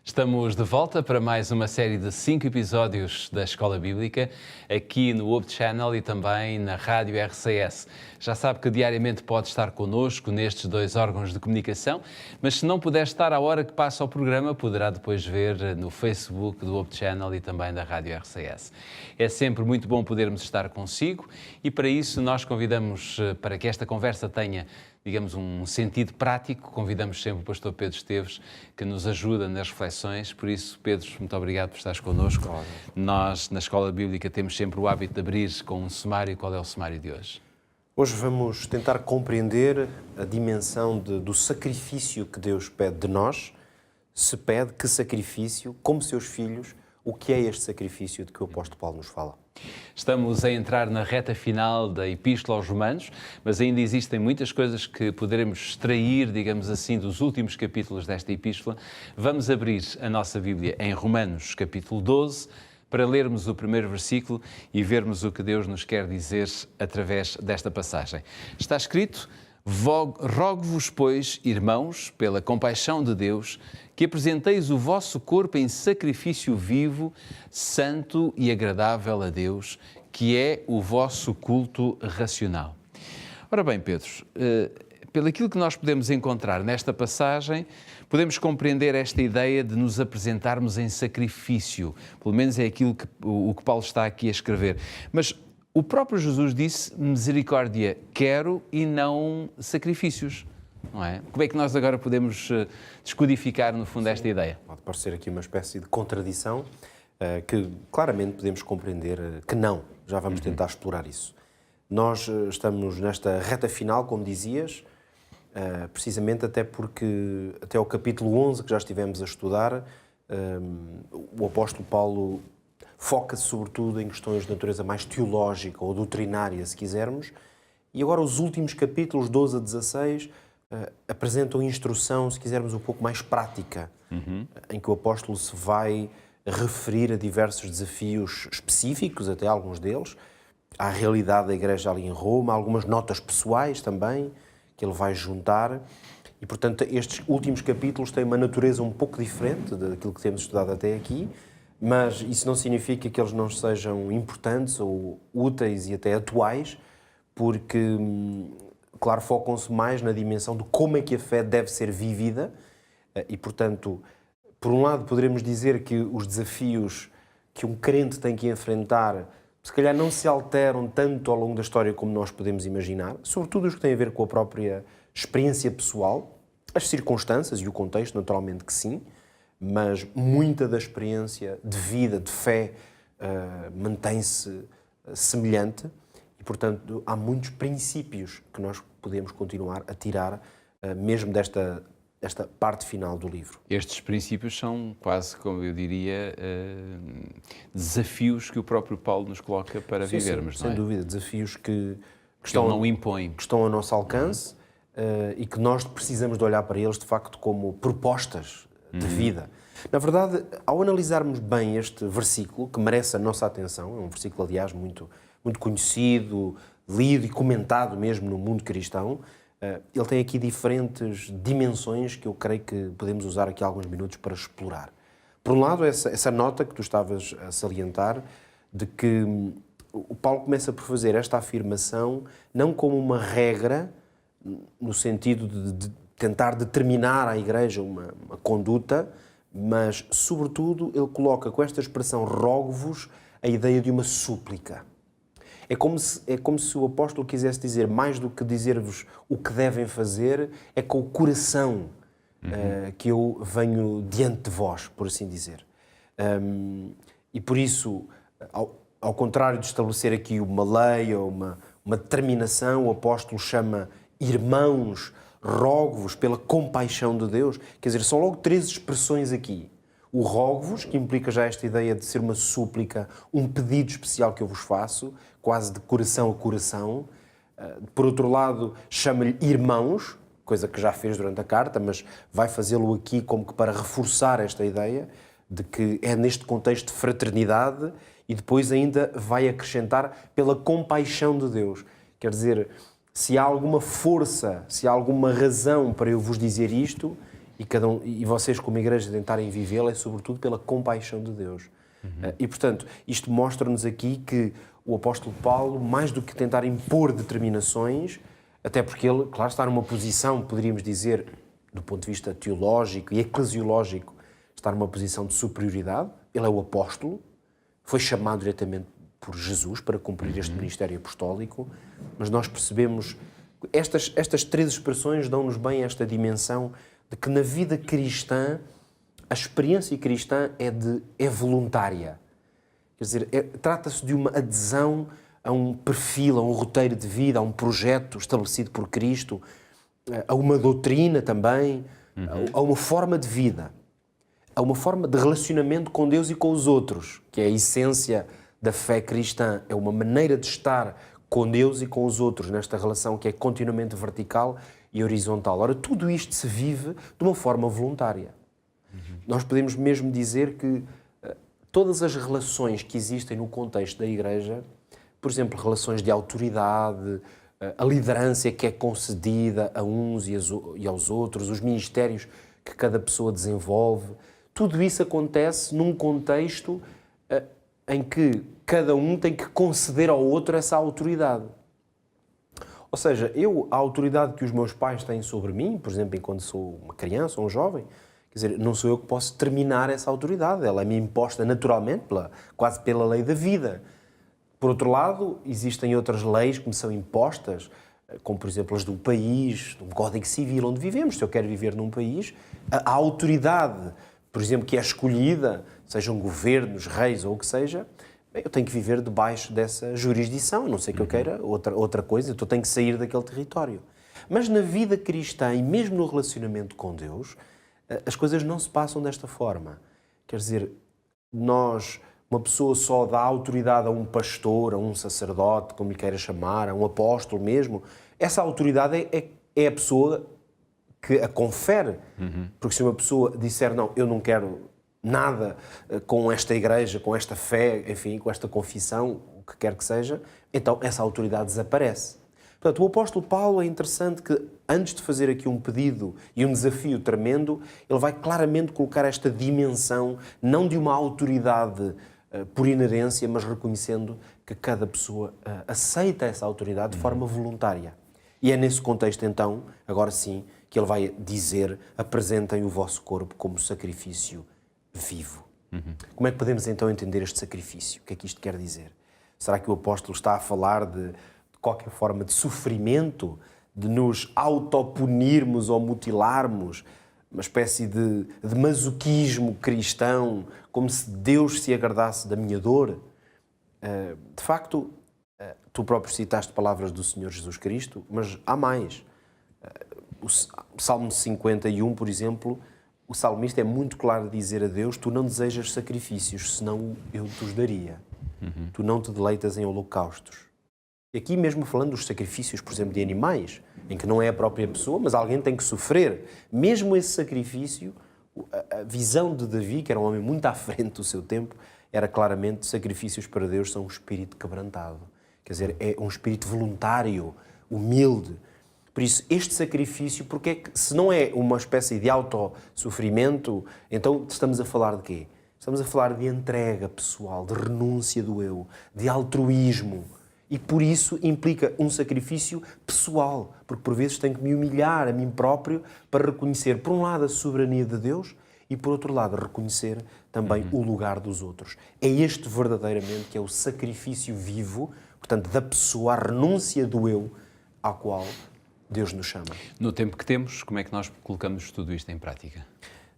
Estamos de volta para mais uma série de 5 episódios da Escola Bíblica, aqui no Hope Channel e também na Rádio RCS. Já sabe que diariamente pode estar connosco nestes dois órgãos de comunicação, mas se não puder estar à hora que passa o programa, poderá depois ver no Facebook do Hope Channel e também da Rádio RCS. É sempre muito bom podermos estar consigo e para isso nós convidamos, para que esta conversa tenha, digamos, um sentido prático, convidamos sempre o pastor Pedro Esteves, que nos ajuda nas reflexões. Por isso, Pedro, muito obrigado por estares connosco. Claro. Nós, na Escola Bíblica, temos sempre o hábito de abrir com um sumário. Qual é o sumário de hoje? Hoje vamos tentar compreender a dimensão do sacrifício que Deus pede de nós. Se pede, que sacrifício, como seus filhos, o que é este sacrifício de que o apóstolo Paulo nos fala? Estamos a entrar na reta final da Epístola aos Romanos, mas ainda existem muitas coisas que poderemos extrair, digamos assim, dos últimos capítulos desta Epístola. Vamos abrir a nossa Bíblia em Romanos, capítulo 12, para lermos o primeiro versículo e vermos o que Deus nos quer dizer através desta passagem. Está escrito: rogo-vos, pois, irmãos, pela compaixão de Deus, que apresenteis o vosso corpo em sacrifício vivo, santo e agradável a Deus, que é o vosso culto racional. Ora bem, Pedro, pelo aquilo que nós podemos encontrar nesta passagem, podemos compreender esta ideia de nos apresentarmos em sacrifício. Pelo menos é aquilo que o que Paulo está aqui a escrever. Mas o próprio Jesus disse: misericórdia quero e não sacrifícios. Não é? Como é que nós agora podemos descodificar, no fundo, esta ideia? Pode parecer aqui uma espécie de contradição que claramente podemos compreender que não. Já vamos tentar explorar isso. Nós estamos nesta reta final, como dizias, precisamente até porque, até o capítulo 11 que já estivemos a estudar, o apóstolo Paulo foca-se sobretudo em questões de natureza mais teológica ou doutrinária, se quisermos, e agora os últimos capítulos, 12 a 16, apresentam instrução, se quisermos, um pouco mais prática, em que o apóstolo se vai referir a diversos desafios específicos, até alguns deles, à realidade da igreja ali em Roma, algumas notas pessoais também, que ele vai juntar, e portanto estes últimos capítulos têm uma natureza um pouco diferente daquilo que temos estudado até aqui, mas isso não significa que eles não sejam importantes ou úteis e até atuais, porque, claro, focam-se mais na dimensão de como é que a fé deve ser vivida e, portanto, por um lado poderemos dizer que os desafios que um crente tem que enfrentar se calhar não se alteram tanto ao longo da história como nós podemos imaginar, sobretudo os que têm a ver com a própria experiência pessoal, as circunstâncias e o contexto, naturalmente que sim, mas muita da experiência de vida, de fé, mantém-se semelhante e, portanto, há muitos princípios que nós podemos continuar a tirar mesmo desta parte final do livro. Estes princípios são quase, como eu diria, desafios que o próprio Paulo nos coloca para vivermos, não é? Sem dúvida, desafios que ele não impõe. Que estão ao nosso alcance e que nós precisamos de olhar para eles, de facto, como propostas de vida. Na verdade, ao analisarmos bem este versículo, que merece a nossa atenção, é um versículo, aliás, muito, muito conhecido, lido e comentado mesmo no mundo cristão, ele tem aqui diferentes dimensões que eu creio que podemos usar aqui alguns minutos para explorar. Por um lado, essa nota que tu estavas a salientar, de que o Paulo começa por fazer esta afirmação não como uma regra, no sentido de tentar determinar à Igreja uma conduta, mas, sobretudo, ele coloca com esta expressão rogo-vos a ideia de uma súplica. É como se o apóstolo quisesse dizer, mais do que dizer-vos o que devem fazer, é com o coração que eu venho diante de vós, por assim dizer. E por isso, ao contrário de estabelecer aqui uma lei ou uma determinação, o apóstolo chama irmãos, rogo-vos pela compaixão de Deus. Quer dizer, são logo 3 expressões aqui. O rogo-vos, que implica já esta ideia de ser uma súplica, um pedido especial que eu vos faço, quase de coração a coração. Por outro lado, chama-lhe irmãos, coisa que já fez durante a carta, mas vai fazê-lo aqui como que para reforçar esta ideia de que é neste contexto de fraternidade e depois ainda vai acrescentar pela compaixão de Deus. Quer dizer, se há alguma força, se há alguma razão para eu vos dizer isto, e vocês como igreja tentarem vivê-la é sobretudo pela compaixão de Deus. E portanto, isto mostra-nos aqui que o apóstolo Paulo, mais do que tentar impor determinações, até porque ele, claro, está numa posição, poderíamos dizer, do ponto de vista teológico e eclesiológico, está numa posição de superioridade. Ele é o apóstolo, foi chamado diretamente por Jesus para cumprir este ministério apostólico, mas nós percebemos, estas três expressões dão-nos bem esta dimensão de que na vida cristã, a experiência cristã é voluntária. Quer dizer, trata-se de uma adesão a um perfil, a um roteiro de vida, a um projeto estabelecido por Cristo, a uma doutrina também, a uma forma de vida, a uma forma de relacionamento com Deus e com os outros, que é a essência da fé cristã. É uma maneira de estar com Deus e com os outros, nesta relação que é continuamente vertical e horizontal. Ora, tudo isto se vive de uma forma voluntária. Nós podemos mesmo dizer que todas as relações que existem no contexto da Igreja, por exemplo, relações de autoridade, a liderança que é concedida a uns e aos outros, os ministérios que cada pessoa desenvolve, tudo isso acontece num contexto em que cada um tem que conceder ao outro essa autoridade. Ou seja, a autoridade que os meus pais têm sobre mim, por exemplo, enquanto sou uma criança ou um jovem, quer dizer, não sou eu que posso terminar essa autoridade, ela é-me imposta naturalmente, quase pela lei da vida. Por outro lado, existem outras leis que me são impostas, como por exemplo as do país, do Código Civil onde vivemos. Se eu quero viver num país, a autoridade, por exemplo, que é escolhida, sejam governos, reis ou o que seja, eu tenho que viver debaixo dessa jurisdição, a não ser que eu queira outra coisa, eu tenho que sair daquele território. Mas na vida cristã e mesmo no relacionamento com Deus, as coisas não se passam desta forma. Quer dizer, uma pessoa só dá autoridade a um pastor, a um sacerdote, como lhe queira chamar, a um apóstolo mesmo. Essa autoridade é a pessoa que a confere. Porque se uma pessoa disser, não, eu não quero nada com esta igreja, com esta fé, enfim, com esta confissão, o que quer que seja, então essa autoridade desaparece. Portanto, o apóstolo Paulo é interessante que, antes de fazer aqui um pedido e um desafio tremendo, ele vai claramente colocar esta dimensão, não de uma autoridade por inerência, mas reconhecendo que cada pessoa aceita essa autoridade de forma voluntária. E é nesse contexto, então, agora sim, que ele vai dizer: apresentem o vosso corpo como sacrifício vivo. Como é que podemos então entender este sacrifício? O que é que isto quer dizer? Será que o apóstolo está a falar de qualquer forma de sofrimento, de nos autopunirmos ou mutilarmos, uma espécie de masoquismo cristão, como se Deus se agradasse da minha dor? De facto, tu próprio citaste palavras do Senhor Jesus Cristo, mas há mais. O Salmo 51, por exemplo, o salmista é muito claro a dizer a Deus: tu não desejas sacrifícios, senão eu te os daria. Tu não te deleitas em holocaustos. E aqui mesmo falando dos sacrifícios, por exemplo, de animais, em que não é a própria pessoa, mas alguém tem que sofrer. Mesmo esse sacrifício, a visão de Davi, que era um homem muito à frente do seu tempo, era claramente: sacrifícios para Deus são um espírito quebrantado. Quer dizer, é um espírito voluntário, humilde. Por isso, este sacrifício, porque é que, se não é uma espécie de autossofrimento, então estamos a falar de quê? Estamos a falar de entrega pessoal, de renúncia do eu, de altruísmo. E por isso implica um sacrifício pessoal, porque por vezes tenho que me humilhar a mim próprio para reconhecer, por um lado, a soberania de Deus e, por outro lado, reconhecer também o lugar dos outros. É este verdadeiramente que é o sacrifício vivo, portanto, da pessoa, a renúncia do eu, ao qual Deus nos chama. No tempo que temos, como é que nós colocamos tudo isto em prática?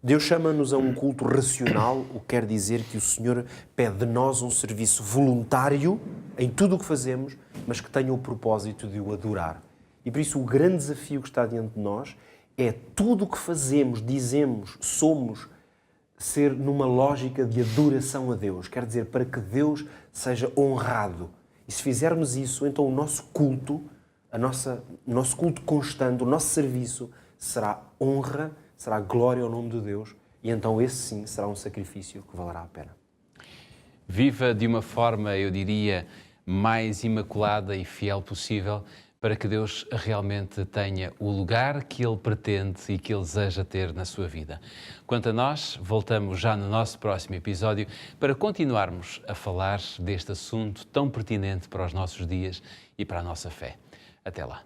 Deus chama-nos a um culto racional, o que quer dizer que o Senhor pede de nós um serviço voluntário em tudo o que fazemos, mas que tenha o propósito de o adorar. E por isso o grande desafio que está diante de nós é tudo o que fazemos, dizemos, somos, ser numa lógica de adoração a Deus. Quer dizer, para que Deus seja honrado. E se fizermos isso, então o nosso culto, o nosso culto constante, o nosso serviço será honra, será glória ao nome de Deus, e então esse sim será um sacrifício que valerá a pena. Viva de uma forma, eu diria, mais imaculada e fiel possível, para que Deus realmente tenha o lugar que Ele pretende e que Ele deseja ter na sua vida. Quanto a nós, voltamos já no nosso próximo episódio para continuarmos a falar deste assunto tão pertinente para os nossos dias e para a nossa fé. Até lá.